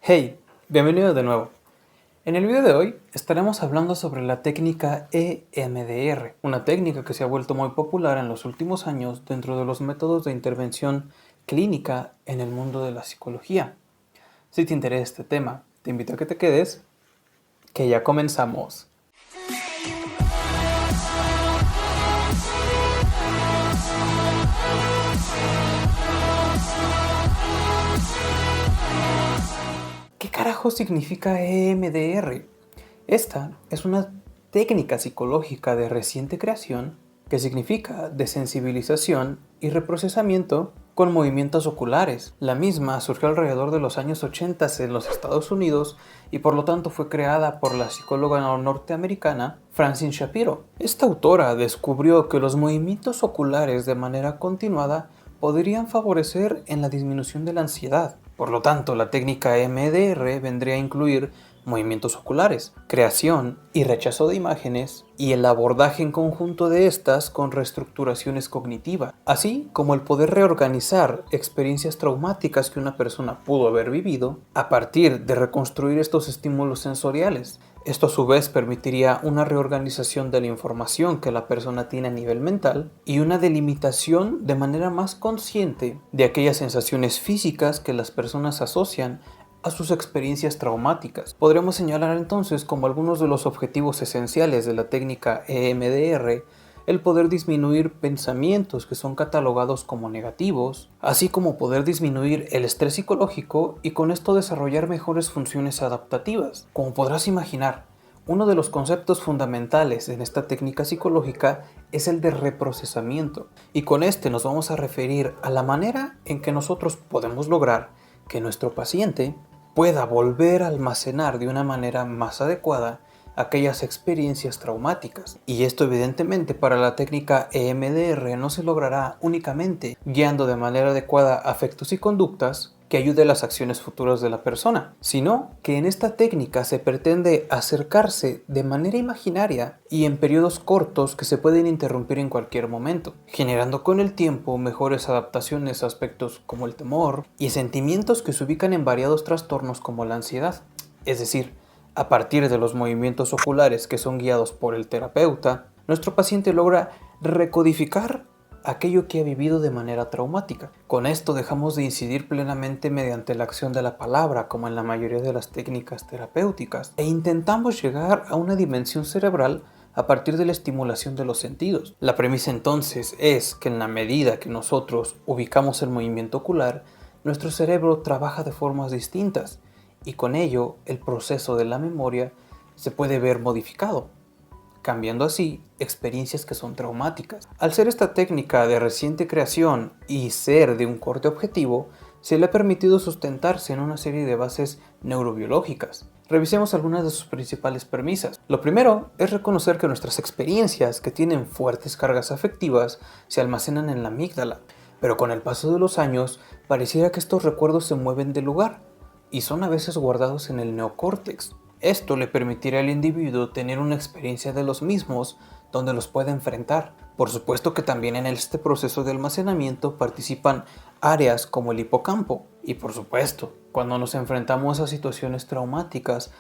Hey, bienvenido de nuevo. En el video de hoy estaremos hablando sobre la técnica EMDR, una técnica que se ha vuelto muy popular en los últimos años dentro de los métodos de intervención clínica en el mundo de la psicología. Si te interesa este tema, te invito a que te quedes, que ya comenzamos. ¿Qué carajo significa EMDR? Esta es una técnica psicológica de reciente creación que significa desensibilización y reprocesamiento con movimientos oculares. La misma surgió alrededor de los años 80 en los Estados Unidos y por lo tanto fue creada por la psicóloga norteamericana Francine Shapiro. Esta autora descubrió que los movimientos oculares de manera continuada podrían favorecer en la disminución de la ansiedad. Por lo tanto, la técnica EMDR vendría a incluir movimientos oculares, creación y rechazo de imágenes y el abordaje en conjunto de estas con reestructuraciones cognitivas, así como el poder reorganizar experiencias traumáticas que una persona pudo haber vivido a partir de reconstruir estos estímulos sensoriales. Esto a su vez permitiría una reorganización de la información que la persona tiene a nivel mental y una delimitación de manera más consciente de aquellas sensaciones físicas que las personas asocian a sus experiencias traumáticas. Podremos señalar entonces como algunos de los objetivos esenciales de la técnica EMDR el poder disminuir pensamientos que son catalogados como negativos, así como poder disminuir el estrés psicológico y con esto desarrollar mejores funciones adaptativas. Como podrás imaginar, uno de los conceptos fundamentales en esta técnica psicológica es el de reprocesamiento, y con este nos vamos a referir a la manera en que nosotros podemos lograr que nuestro paciente pueda volver a almacenar de una manera más adecuada aquellas experiencias traumáticas. Y esto evidentemente para la técnica EMDR no se logrará únicamente guiando de manera adecuada afectos y conductas que ayude a las acciones futuras de la persona, sino que en esta técnica se pretende acercarse de manera imaginaria y en periodos cortos que se pueden interrumpir en cualquier momento, generando con el tiempo mejores adaptaciones a aspectos como el temor y sentimientos que se ubican en variados trastornos como la ansiedad. Es decir, a partir de los movimientos oculares que son guiados por el terapeuta, nuestro paciente logra recodificar aquello que ha vivido de manera traumática. Con esto dejamos de incidir plenamente mediante la acción de la palabra, como en la mayoría de las técnicas terapéuticas, e intentamos llegar a una dimensión cerebral a partir de la estimulación de los sentidos. La premisa entonces es que en la medida que nosotros ubicamos el movimiento ocular, nuestro cerebro trabaja de formas distintas, y con ello el proceso de la memoria se puede ver modificado, cambiando así experiencias que son traumáticas. Al ser esta técnica de reciente creación y ser de un corte objetivo, se le ha permitido sustentarse en una serie de bases neurobiológicas. Revisemos algunas de sus principales premisas. Lo primero es reconocer que nuestras experiencias que tienen fuertes cargas afectivas se almacenan en la amígdala, pero con el paso de los años pareciera que estos recuerdos se mueven de lugar y son a veces guardados en el neocórtex. Esto le permitirá al individuo tener una experiencia de los mismos donde los pueda enfrentar. Por supuesto que también en este proceso de almacenamiento participan áreas como el hipocampo. Y por supuesto, cuando nos enfrentamos a situaciones traumáticas,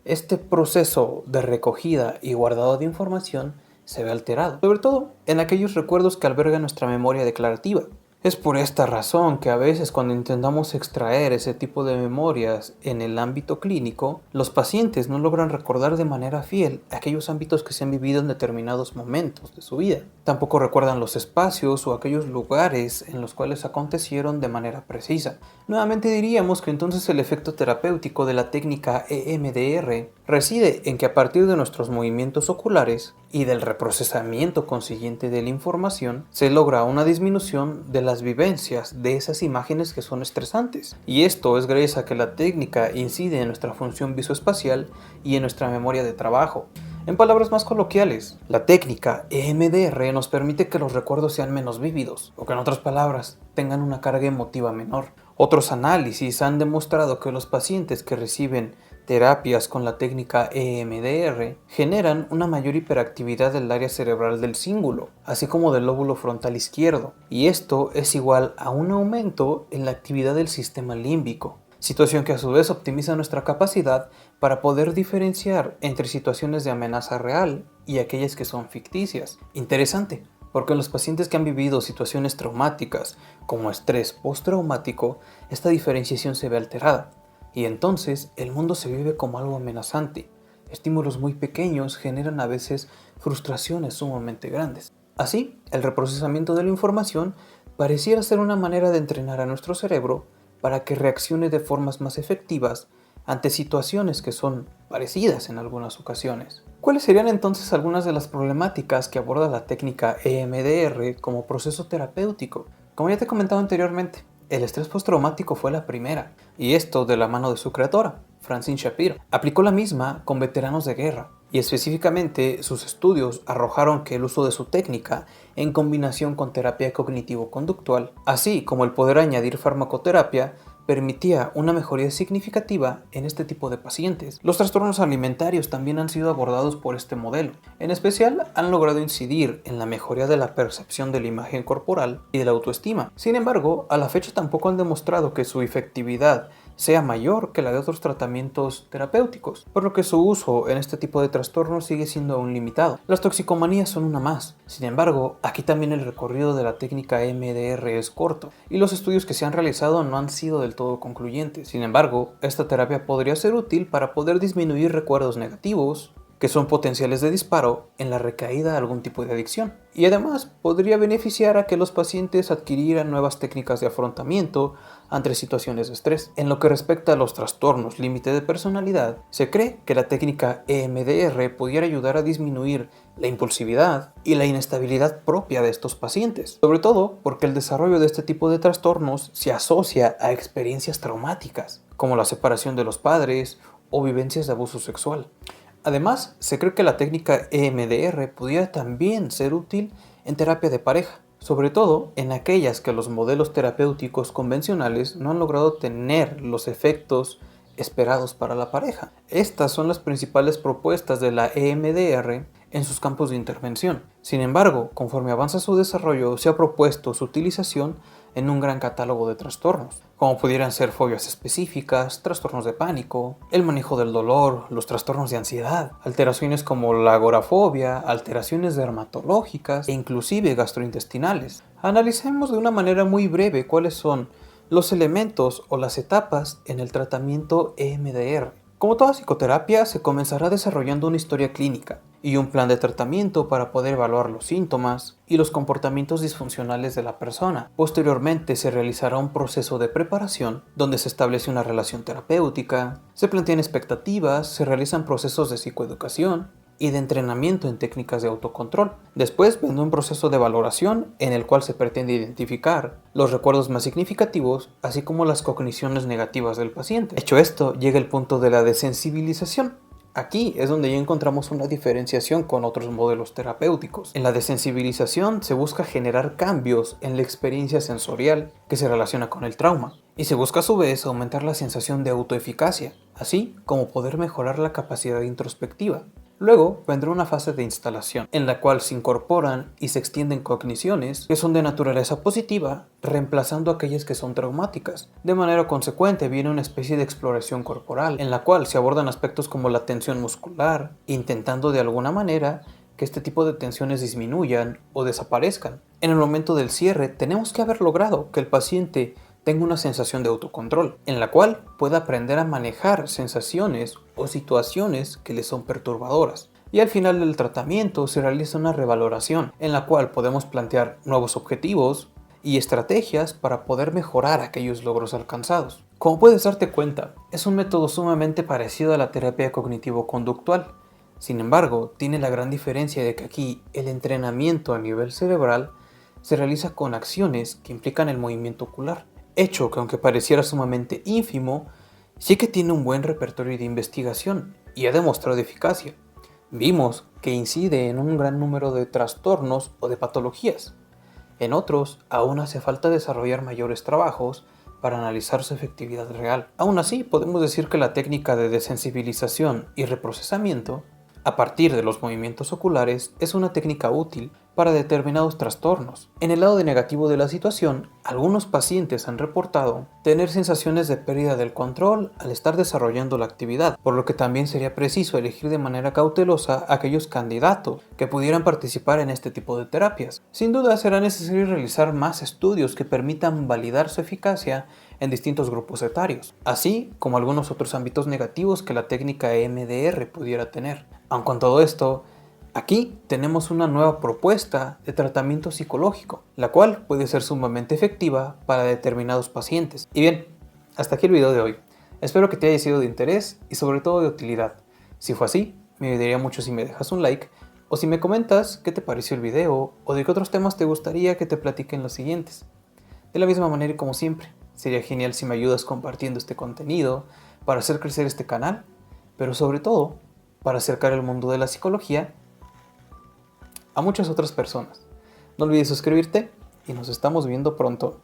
este proceso de recogida y guardado de información se ve alterado, sobre todo en aquellos recuerdos que alberga nuestra memoria declarativa. Es por esta razón que a veces cuando intentamos extraer ese tipo de memorias en el ámbito clínico, los pacientes no logran recordar de manera fiel aquellos ámbitos que se han vivido en determinados momentos de su vida. Tampoco recuerdan los espacios o aquellos lugares en los cuales acontecieron de manera precisa. Nuevamente diríamos que entonces el efecto terapéutico de la técnica EMDR reside en que a partir de nuestros movimientos oculares y del reprocesamiento consiguiente de la información, se logra una disminución de las vivencias de esas imágenes que son estresantes. Y esto es gracias a que la técnica incide en nuestra función visoespacial y en nuestra memoria de trabajo. En palabras más coloquiales, la técnica EMDR nos permite que los recuerdos sean menos vívidos, o que en otras palabras, tengan una carga emotiva menor. Otros análisis han demostrado que los pacientes que reciben terapias con la técnica EMDR generan una mayor hiperactividad del área cerebral del cíngulo, así como del lóbulo frontal izquierdo, y esto es igual a un aumento en la actividad del sistema límbico. situación que a su vez optimiza nuestra capacidad para poder diferenciar entre situaciones de amenaza real y aquellas que son ficticias. Interesante, porque en los pacientes que han vivido situaciones traumáticas como estrés postraumático, esta diferenciación se ve alterada, y entonces el mundo se vive como algo amenazante. Estímulos muy pequeños generan a veces frustraciones sumamente grandes. Así, el reprocesamiento de la información pareciera ser una manera de entrenar a nuestro cerebro para que reaccione de formas más efectivas ante situaciones que son parecidas en algunas ocasiones. ¿Cuáles serían entonces algunas de las problemáticas que aborda la técnica EMDR como proceso terapéutico? Como ya te he comentado anteriormente, el estrés postraumático fue la primera, y esto de la mano de su creadora, Francine Shapiro. Aplicó la misma con veteranos de guerra, y específicamente sus estudios arrojaron que el uso de su técnica en combinación con terapia cognitivo-conductual, así como el poder añadir farmacoterapia, permitía una mejoría significativa en este tipo de pacientes. Los trastornos alimentarios también han sido abordados por este modelo. En especial, han logrado incidir en la mejoría de la percepción de la imagen corporal y de la autoestima. Sin embargo, a la fecha tampoco han demostrado que su efectividad sea mayor que la de otros tratamientos terapéuticos, por lo que su uso en este tipo de trastornos sigue siendo aún limitado. Las toxicomanías son una más. Sin embargo, aquí también el recorrido de la técnica MDR es corto, y los estudios que se han realizado no han sido del todo concluyentes. Sin embargo, esta terapia podría ser útil para poder disminuir recuerdos negativos, que son potenciales de disparo en la recaída de algún tipo de adicción. Y además podría beneficiar a que los pacientes adquirieran nuevas técnicas de afrontamiento ante situaciones de estrés. En lo que respecta a los trastornos límite de personalidad, se cree que la técnica EMDR pudiera ayudar a disminuir la impulsividad y la inestabilidad propia de estos pacientes, sobre todo porque el desarrollo de este tipo de trastornos se asocia a experiencias traumáticas, como la separación de los padres o vivencias de abuso sexual. Además, se cree que la técnica EMDR pudiera también ser útil en terapia de pareja, sobre todo en aquellas que los modelos terapéuticos convencionales no han logrado tener los efectos esperados para la pareja. Estas son las principales propuestas de la EMDR en sus campos de intervención. Sin embargo, conforme avanza su desarrollo, se ha propuesto su utilización en un gran catálogo de trastornos, como pudieran ser fobias específicas, trastornos de pánico, el manejo del dolor, los trastornos de ansiedad, alteraciones como la agorafobia, alteraciones dermatológicas e inclusive gastrointestinales. Analicemos de una manera muy breve cuáles son los elementos o las etapas en el tratamiento EMDR. Como toda psicoterapia, se comenzará desarrollando una historia clínica y un plan de tratamiento para poder evaluar los síntomas y los comportamientos disfuncionales de la persona. Posteriormente se realizará un proceso de preparación donde se establece una relación terapéutica, se plantean expectativas, se realizan procesos de psicoeducación y de entrenamiento en técnicas de autocontrol. Después vendrá un proceso de valoración en el cual se pretende identificar los recuerdos más significativos, así como las cogniciones negativas del paciente. Hecho esto, llega el punto de la desensibilización. Aquí es donde ya encontramos una diferenciación con otros modelos terapéuticos. En la desensibilización se busca generar cambios en la experiencia sensorial que se relaciona con el trauma, y se busca a su vez aumentar la sensación de autoeficacia, así como poder mejorar la capacidad introspectiva. Luego vendrá una fase de instalación, en la cual se incorporan y se extienden cogniciones que son de naturaleza positiva, reemplazando aquellas que son traumáticas. De manera consecuente viene una especie de exploración corporal, en la cual se abordan aspectos como la tensión muscular, intentando de alguna manera que este tipo de tensiones disminuyan o desaparezcan. En el momento del cierre tenemos que haber logrado que el paciente tenga una sensación de autocontrol, en la cual pueda aprender a manejar sensaciones o situaciones que le son perturbadoras. Y al final del tratamiento se realiza una revaloración, en la cual podemos plantear nuevos objetivos y estrategias para poder mejorar aquellos logros alcanzados. Como puedes darte cuenta, es un método sumamente parecido a la terapia cognitivo-conductual. Sin embargo, tiene la gran diferencia de que aquí el entrenamiento a nivel cerebral se realiza con acciones que implican el movimiento ocular, hecho que aunque pareciera sumamente ínfimo, sí que tiene un buen repertorio de investigación y ha demostrado eficacia. Vimos que incide en un gran número de trastornos o de patologías. En otros, aún hace falta desarrollar mayores trabajos para analizar su efectividad real. Aún así, podemos decir que la técnica de desensibilización y reprocesamiento, a partir de los movimientos oculares, es una técnica útil para determinados trastornos. En el lado de negativo de la situación, algunos pacientes han reportado tener sensaciones de pérdida del control al estar desarrollando la actividad, por lo que también sería preciso elegir de manera cautelosa aquellos candidatos que pudieran participar en este tipo de terapias. Sin duda será necesario realizar más estudios que permitan validar su eficacia en distintos grupos etarios, así como algunos otros ámbitos negativos que la técnica EMDR pudiera tener. Aun con todo esto, aquí tenemos una nueva propuesta de tratamiento psicológico, la cual puede ser sumamente efectiva para determinados pacientes. Y bien, hasta aquí el video de hoy. Espero que te haya sido de interés y sobre todo de utilidad. Si fue así, me ayudaría mucho si me dejas un like o si me comentas qué te pareció el video o de qué otros temas te gustaría que te platique en los siguientes. De la misma manera y como siempre, sería genial si me ayudas compartiendo este contenido para hacer crecer este canal, pero sobre todo para acercar el mundo de la psicología a muchas otras personas. No olvides suscribirte y nos estamos viendo pronto.